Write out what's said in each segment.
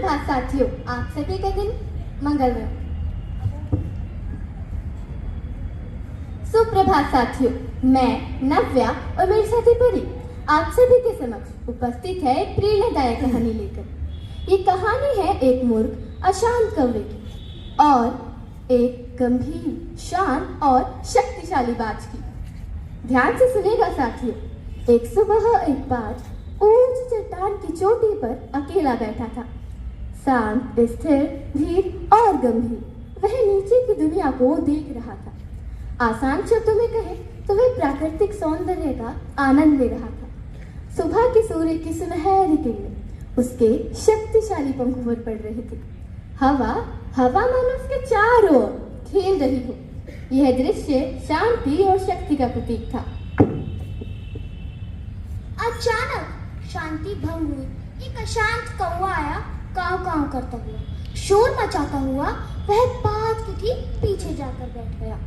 सुप्रभात साथियों, आप सभी का दिन मंगलमय हो। सुप्रभात साथियों, मैं नव्या और मेरे साथी परी आप सभी के समक्ष उपस्थित है एक प्रेरणादायक कहानी लेकर। ये कहानी है एक मूर्ख अशांत कौवे की और एक गंभीर, शांत और शक्तिशाली बाज की। ध्यान से सुनेगा साथियों। एक सुबह एक बाज ऊंची चट्टान की चोटी पर अकेला बैठा था। शांत, स्थिर, धीर और गंभीर वह नीचे की दुनिया को देख रहा था। आसान शब्दों में कहे तो वह प्राकृतिक सौंदर्य का आनंद ले रहा था। सुबह के सूर्य की सुनहरी किरणें उसके शक्तिशाली पंखों पर पड़ रही थी। हवा मानो उसके चारों ओर खेल रही हो। यह दृश्य शांति और शक्ति का प्रतीक था। अचानक शांति भंग हुई। एक अशांत कौवा आया, काव काव करता हुआ, शोर मचाता हुआ वह बाज के ठीक पीछे जाकर बैठ गया।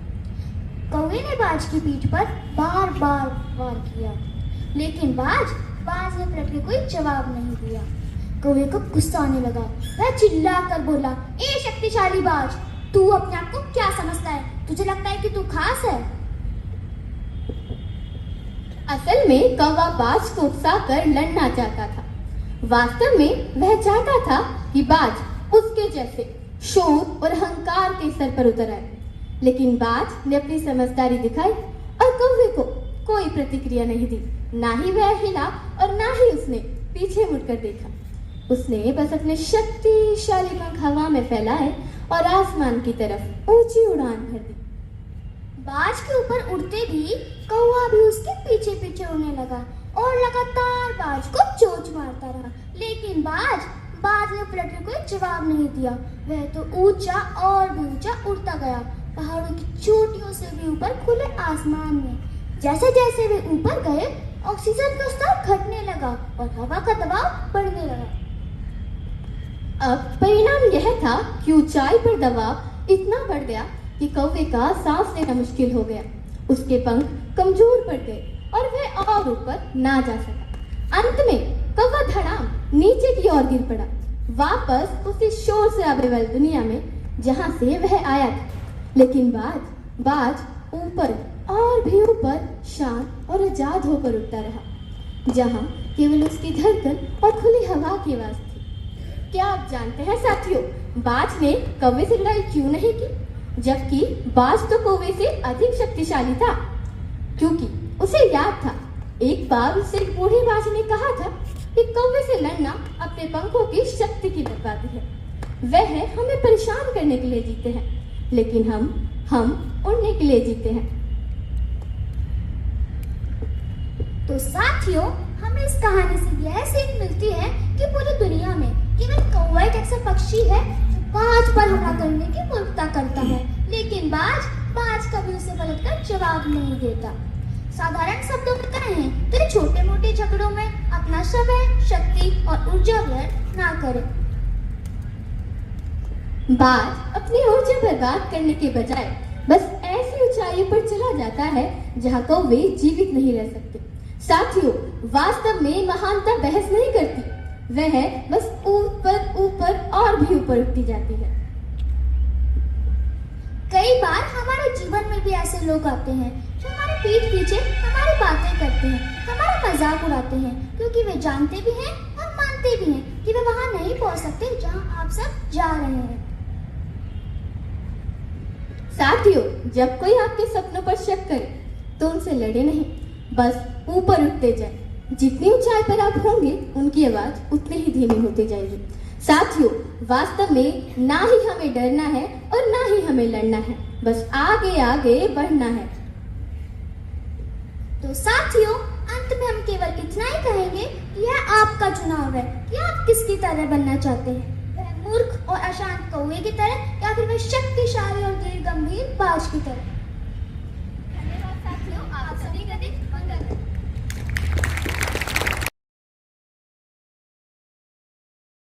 कौवे ने बाज की पीठ पर बार बार वार किया, लेकिन बाज ने पलट के कोई जवाब नहीं दिया। कौवे को गुस्सा आने लगा। वह चिल्लाकर बोला, ए शक्तिशाली बाज, तू अपने आप को क्या समझता है? तुझे लगता है कि तू खास है? असल में कौवा बाज को उकसाकर लड़ना चाहता था। वास्तव में वह चाहता था कि बाज उसके जैसे शोर और अहंकार के स्तर पर उतर आए। लेकिन बाज ने अपनी समझदारी दिखाई और कौवे को कोई प्रतिक्रिया नहीं दी। ना ही वह हिला और ना ही उसने पीछे मुड़कर देखा। उसने बस अपने शक्तिशाली पंख हवा में फैलाए और आसमान की तरफ ऊंची उड़ान भर दी। बाज के ऊपर उड़ते भी कौवा भी उसके पीछे पीछे उड़ने लगा और लगातार बाज को चोंच मारता रहा। लेकिन बाज ने पलट कर कोई जवाब नहीं दिया। वह तो ऊंचा और भी ऊंचा उड़ता गया, पहाड़ों की चोटियों से भी ऊपर खुले आसमान में। जैसे जैसे वे ऊपर गए, ऑक्सीजन का स्तर घटने लगा और हवा का दबाव बढ़ने लगा। अब परिणाम यह था कि ऊंचाई पर दबाव इतना बढ़ गया कि कौवे का सांस लेना मुश्किल हो गया। उसके पंख कमजोर पड़ गए और वह और ऊपर ना जा सका। अंत में कौवा धड़ाम नीचे की ओर गिर पड़ा, वापस उसी शोर शराबे वाली दुनिया में जहां से वह आया था। लेकिन बाज ऊपर और भी ऊपर शांत और आजाद होकर उड़ता रहा, जहां केवल उसकी धड़कन और खुली हवा की आवाज थी। क्या आप जानते हैं साथियों, बाज ने कौवे से लड़ाई क्यों नहीं की? जबकि बाज तो कौवे से अधिक शक्तिशाली था, क्योंकि उसे याद था एक बार उससे एक बूढ़ी बाज ने कहा था कि कौवे से लड़ना अपने पंखों की शक्ति की बर्बादी है। वह हमें परेशान करने के लिए जीते हैं, लेकिन हम उड़ने के लिए जीते हैं। तो साथियों, हमें इस कहानी से यह सीख मिलती है कि पूरी दुनिया में केवल कौवा एक ऐसा पक्षी है जो बाज पर हमला करने की मूर्खता करता है, लेकिन बाज कभी उसे पलटकर जवाब नहीं देता। साधारण शब्दों में कहें तो छोटे मोटे झगड़ों में अपना समय, शक्ति और ऊर्जा व्यर्थ ना करें। बाज अपनी ऊर्जा बर्बाद करने के बजाय बस ऐसी ऊंचाइयों पर चला जाता है जहां कौवे जीवित नहीं रह सकते। साथियों, वास्तव में महानता बहस नहीं करती, वह बस ऊपर और भी ऊपर उठती जाती है। कई बार हमारे जीवन में भी ऐसे लोग आते हैं जो हमारे पीठ पीछे हमारी बातें करते हैं, हमारा मजाक उड़ाते हैं, क्योंकि वे जानते भी हैं और मानते भी हैं कि वे वहां नहीं पहुंच सकते जहां आप सब जा रहे हैं। साथियों, जब कोई आपके सपनों पर शक करे तो उनसे लड़े नहीं, बस ऊपर उठते जाए। जितनी ऊंचाई पर आप होंगे उनकी आवाज उतनी ही धीमी होती जाएगी। साथियों, वास्तव में ना ही हमें डरना है और ना ही हमें लड़ना है, बस आगे बढ़ना है। तो साथियों, अंत में हम केवल इतना ही कहेंगे कि यह आपका चुनाव है कि आप किसकी तरह बनना चाहते हैं, वह मूर्ख और अशांत कौवे की तरह या फिर वह शक्तिशाली और गंभीर बाज की तरह।